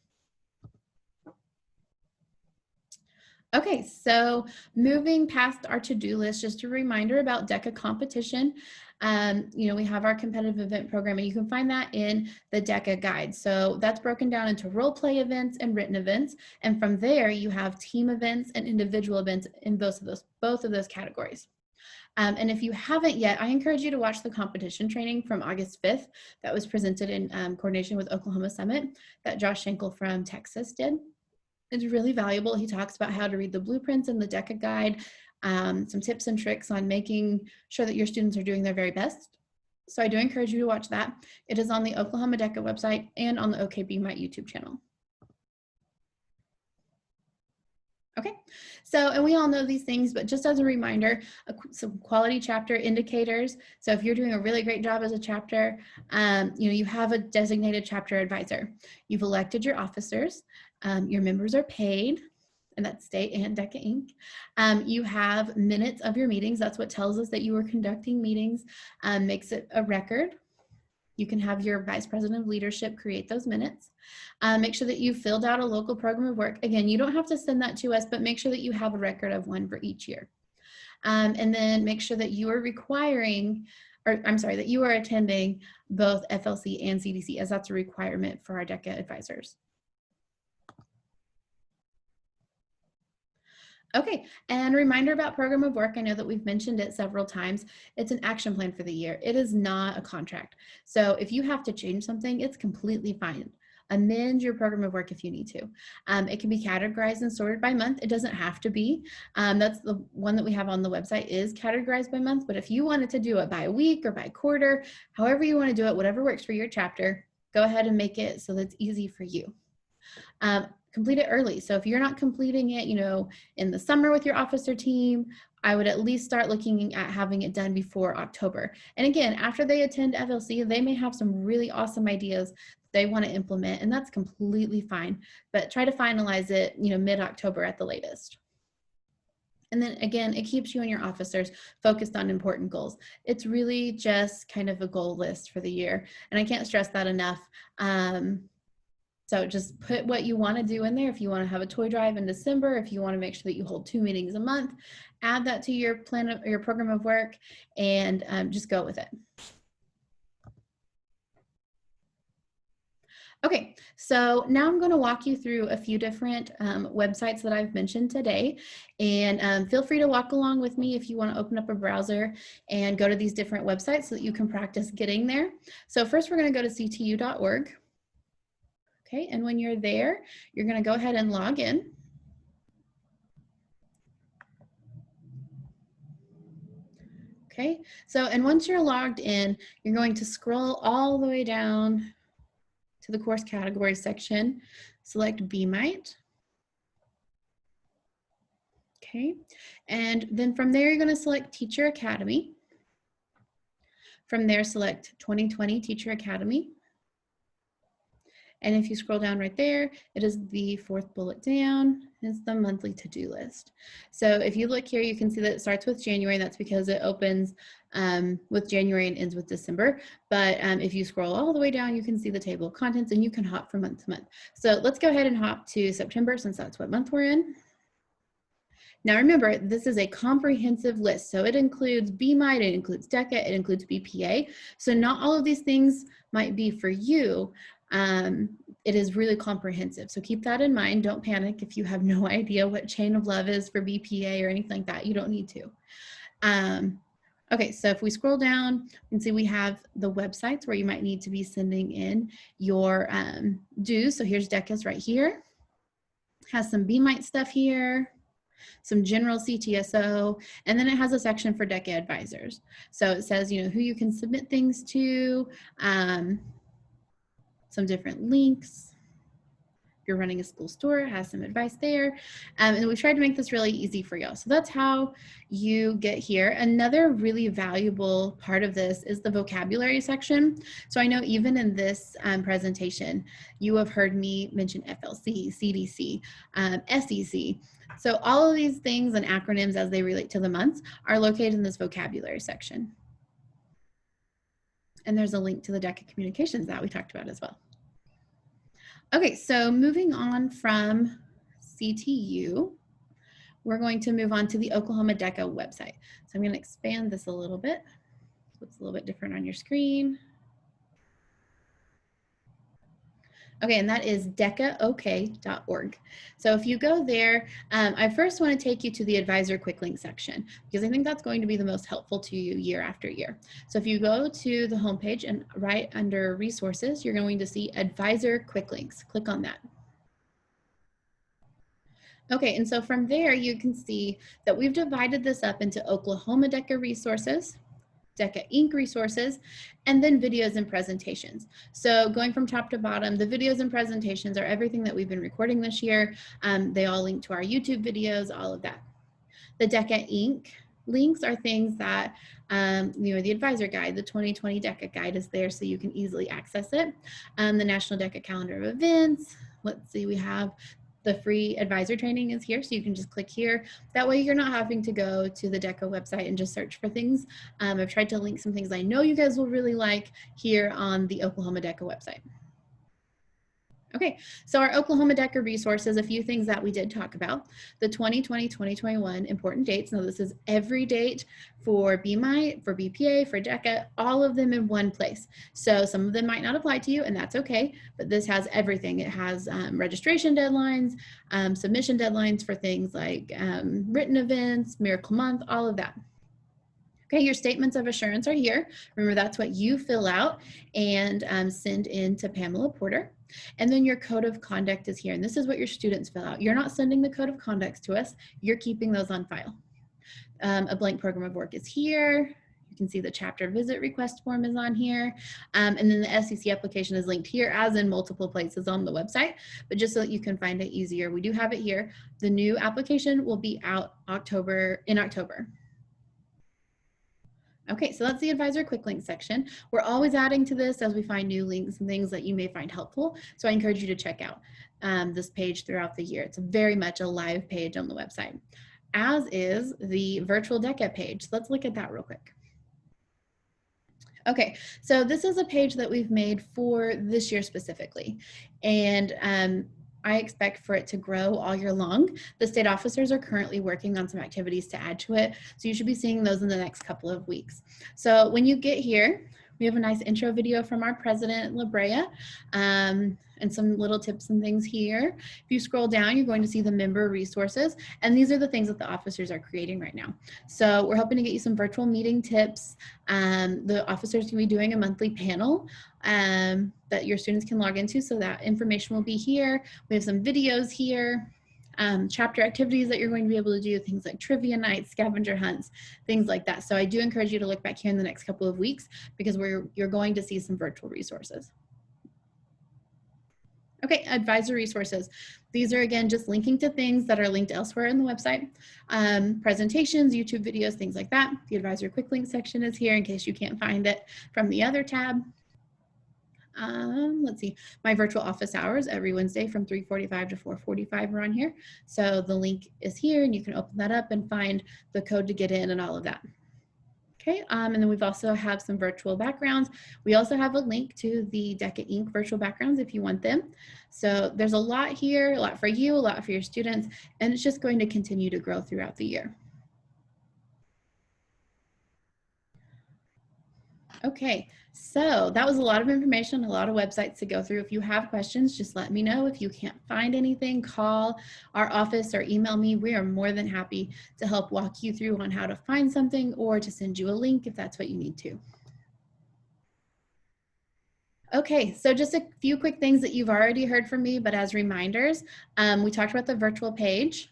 Okay, so moving past our to-do list, just a reminder about DECA competition. We have our competitive event program, and you can find that in the DECA guide. So that's broken down into role play events and written events. And from there, you have team events and individual events in both of those categories. And if you haven't yet, I encourage you to watch the competition training from August 5th that was presented in coordination with Oklahoma Summit that Josh Schenkel from Texas did. It's really valuable. He talks about how to read the blueprints in the DECA guide, some tips and tricks on making sure that your students are doing their very best. So I do encourage you to watch that. It is on the Oklahoma DECA website and on the OKBMite YouTube channel. Okay, so, and we all know these things, but just as a reminder, some quality chapter indicators. So if you're doing a really great job as a chapter, you have a designated chapter advisor. You've elected your officers, your members are paid, and that's state and DECA Inc. You have minutes of your meetings. That's what tells us that you were conducting meetings, makes it a record. You can have your vice president of leadership create those minutes. Make sure that you filled out a local program of work. Again, you don't have to send that to us, but make sure that you have a record of one for each year. And then make sure that you are that you are attending both FLC and CDC, as that's a requirement for our DECA advisors. Okay, and a reminder about program of work. I know that we've mentioned it several times. It's an action plan for the year. It is not a contract. So if you have to change something, it's completely fine. Amend your program of work if you need to. It can be categorized and sorted by month. It doesn't have to be. That's the one that we have on the website is categorized by month. But if you wanted to do it by week or by quarter, however you want to do it, whatever works for your chapter, go ahead and make it so that's easy for you. Complete it early. So if you're not completing it, in the summer with your officer team, I would at least start looking at having it done before October. And again, after they attend FLC, they may have some really awesome ideas they want to implement, and that's completely fine. But try to finalize it, mid-October at the latest. And then again, it keeps you and your officers focused on important goals. It's really just kind of a goal list for the year. And I can't stress that enough. So just put what you want to do in there. If you want to have a toy drive in December, if you want to make sure that you hold 2 meetings a month, add that to your plan or your program of work, and just go with it. Okay, so now I'm going to walk you through a few different websites that I've mentioned today, and feel free to walk along with me if you want to open up a browser and go to these different websites so that you can practice getting there. So first we're going to go to ctu.org. Okay, and when you're there, you're going to go ahead and log in. Okay, so, and once you're logged in, you're going to scroll all the way down to the course category section, select BMite. Okay, and then from there, you're going to select Teacher Academy. From there, select 2020 Teacher Academy. And if you scroll down right there, it is the 4th bullet down. It's the monthly to-do list. So if you look here, you can see that it starts with January, and that's because it opens with January and ends with December. But if you scroll all the way down, you can see the table of contents, and you can hop from month to month. So let's go ahead and hop to September, since that's what month we're in. Now remember, this is a comprehensive list. So it includes BMite, it includes DECA, it includes BPA. So not all of these things might be for you. It is really comprehensive. So keep that in mind. Don't panic if you have no idea what Chain of Love is for BPA or anything like that. You don't need to. Okay, so if we scroll down, you can see we have the websites where you might need to be sending in your dues. So here's DECA's right here. Has some BMite stuff here, some general CTSO, and then it has a section for DECA advisors. So it says, who you can submit things to, some different links. If you're running a school store, it has some advice there. And we tried to make this really easy for y'all. So that's how you get here. Another really valuable part of this is the vocabulary section. So I know even in this presentation, you have heard me mention FLC, CDC, SEC. So all of these things and acronyms as they relate to the months are located in this vocabulary section. And there's a link to the DECA communications that we talked about as well. Okay, so moving on from CTU, we're going to move on to the Oklahoma DECA website. So I'm going to expand this a little bit. So it's a little bit different on your screen. Okay, and that is DECAOK.org. So if you go there, I first want to take you to the Advisor Quick Link section, because I think that's going to be the most helpful to you year after year. So if you go to the homepage and right under Resources, you're going to see Advisor Quick Links. Click on that. Okay, and so from there, you can see that we've divided this up into Oklahoma DECA resources, DECA Inc. resources, and then videos and presentations. So going from top to bottom, the videos and presentations are everything that we've been recording this year. They all link to our YouTube videos, all of that. The DECA Inc. links are things that, the advisor guide, the 2020 DECA guide is there so you can easily access it. The National DECA calendar of events. Let's see, we have the free advisor training is here, so you can just click here. That way you're not having to go to the DECA website and just search for things. I've tried to link some things I know you guys will really like here on the Oklahoma DECA website. Okay, so our Oklahoma DECA resources, a few things that we did talk about. The 2020-2021 important dates. Now this is every date for BMI, for BPA, for DECA, all of them in one place. So some of them might not apply to you, and that's okay, but this has everything. It has registration deadlines, submission deadlines for things like written events, Miracle Month, all of that. Okay, your statements of assurance are here. Remember, that's what you fill out and send in to Pamela Porter. And then your code of conduct is here. And this is what your students fill out. You're not sending the code of conduct to us. You're keeping those on file. A blank program of work is here. You can see the chapter visit request form is on here. And then the SEC application is linked here, as in multiple places on the website. But just so that you can find it easier, we do have it here. The new application will be out in October. Okay, so that's the Advisor Quick Link section. We're always adding to this as we find new links and things that you may find helpful. So I encourage you to check out this page throughout the year. It's very much a live page on the website, as is the virtual DECA page. So let's look at that real quick. Okay, so this is a page that we've made for this year specifically. And I expect for it to grow all year long. The state officers are currently working on some activities to add to it, so you should be seeing those in the next couple of weeks. So when you get here, we have a nice intro video from our president, La Brea, and some little tips and things here. If you scroll down, you're going to see the member resources, and these are the things that the officers are creating right now. So we're hoping to get you some virtual meeting tips. The officers can be doing a monthly panel that your students can log into, so that information will be here. We have some videos here. Chapter activities that you're going to be able to do, things like trivia nights, scavenger hunts, things like that. So I do encourage you to look back here in the next couple of weeks, because you're going to see some virtual resources. Okay, advisor resources. These are, again, just linking to things that are linked elsewhere in the website. Presentations, YouTube videos, things like that. The advisor quick link section is here in case you can't find it from the other tab. Let's see, my virtual office hours every Wednesday from 3:45 to 4:45 are on here. So the link is here, and you can open that up and find the code to get in and all of that. Okay, and then we've also have some virtual backgrounds. We also have a link to the DECA Inc. virtual backgrounds if you want them. So there's a lot here, a lot for you, a lot for your students, and it's just going to continue to grow throughout the year. Okay, so that was a lot of information, a lot of websites to go through. If you have questions, just let me know. If you can't find anything, call our office or email me. We are more than happy to help walk you through on how to find something or to send you a link if that's what you need to. Okay, so just a few quick things that you've already heard from me, but as reminders, we talked about the virtual page.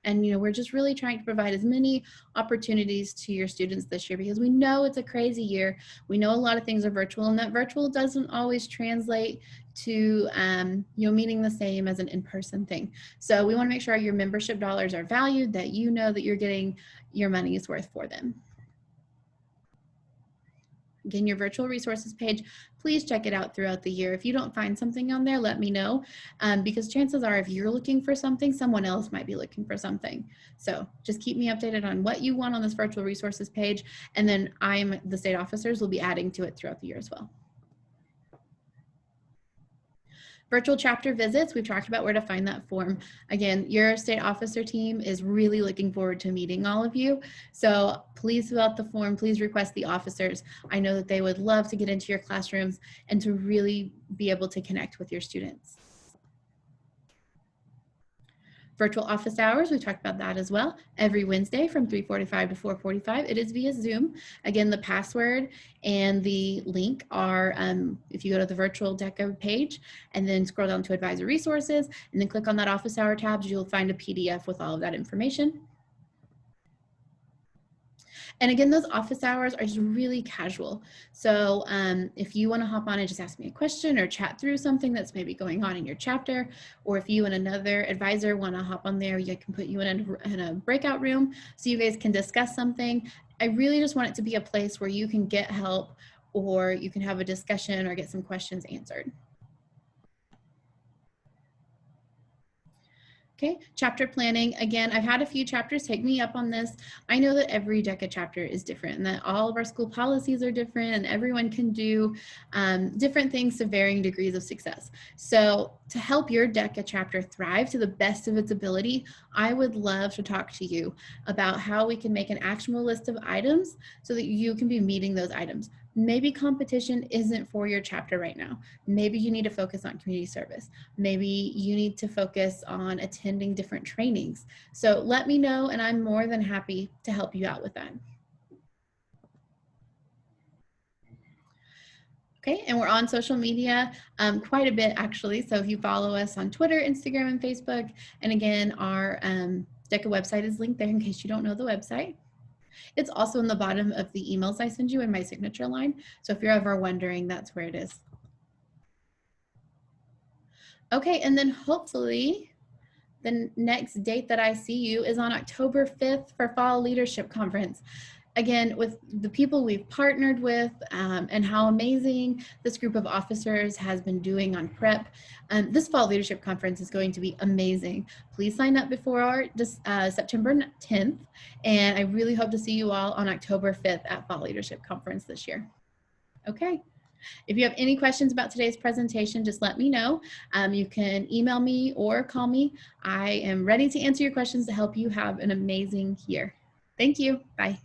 And we're just really trying to provide as many opportunities to your students this year, because we know it's a crazy year. We know a lot of things are virtual, and that virtual doesn't always translate to meaning the same as an in-person thing. So we want to make sure your membership dollars are valued, that you know that you're getting your money's worth for them. Again, your virtual resources page, please check it out throughout the year. If you don't find something on there, let me know, because chances are if you're looking for something, someone else might be looking for something. So just keep me updated on what you want on this virtual resources page, and then the state officers will be adding to it throughout the year as well. Virtual chapter visits, we've talked about where to find that form. Again, your state officer team is really looking forward to meeting all of you. So please fill out the form, please request the officers. I know that they would love to get into your classrooms and to really be able to connect with your students. Virtual office hours, we talked about that as well. Every Wednesday from 3:45 to 4:45. It is via Zoom. Again, the password and the link are, if you go to the virtual DECA page and then scroll down to advisor resources and then click on that office hour tab, you'll find a PDF with all of that information. And again, those office hours are just really casual. So if you want to hop on and just ask me a question or chat through something that's maybe going on in your chapter, or if you and another advisor want to hop on there, I can put you in a breakout room so you guys can discuss something. I really just want it to be a place where you can get help, or you can have a discussion or get some questions answered. Okay, chapter planning. Again, I've had a few chapters take me up on this. I know that every DECA chapter is different and that all of our school policies are different and everyone can do different things to varying degrees of success. So to help your DECA chapter thrive to the best of its ability, I would love to talk to you about how we can make an actionable list of items so that you can be meeting those items. Maybe competition isn't for your chapter right now. Maybe you need to focus on community service. Maybe you need to focus on attending different trainings. So let me know and I'm more than happy to help you out with that. Okay, and we're on social media quite a bit actually. So if you follow us on Twitter, Instagram, and Facebook, and again, our DECA website is linked there in case you don't know the website. It's also in the bottom of the emails I send you in my signature line. So if you're ever wondering, that's where it is. Okay, and then hopefully the next date that I see you is on October 5th for Fall Leadership Conference. Again, with the people we've partnered with and how amazing this group of officers has been doing on prep, this Fall Leadership Conference is going to be amazing. Please sign up before September 10th, and I really hope to see you all on October 5th at Fall Leadership Conference this year. Okay. If you have any questions about today's presentation, just let me know. You can email me or call me. I am ready to answer your questions to help you have an amazing year. Thank you. Bye.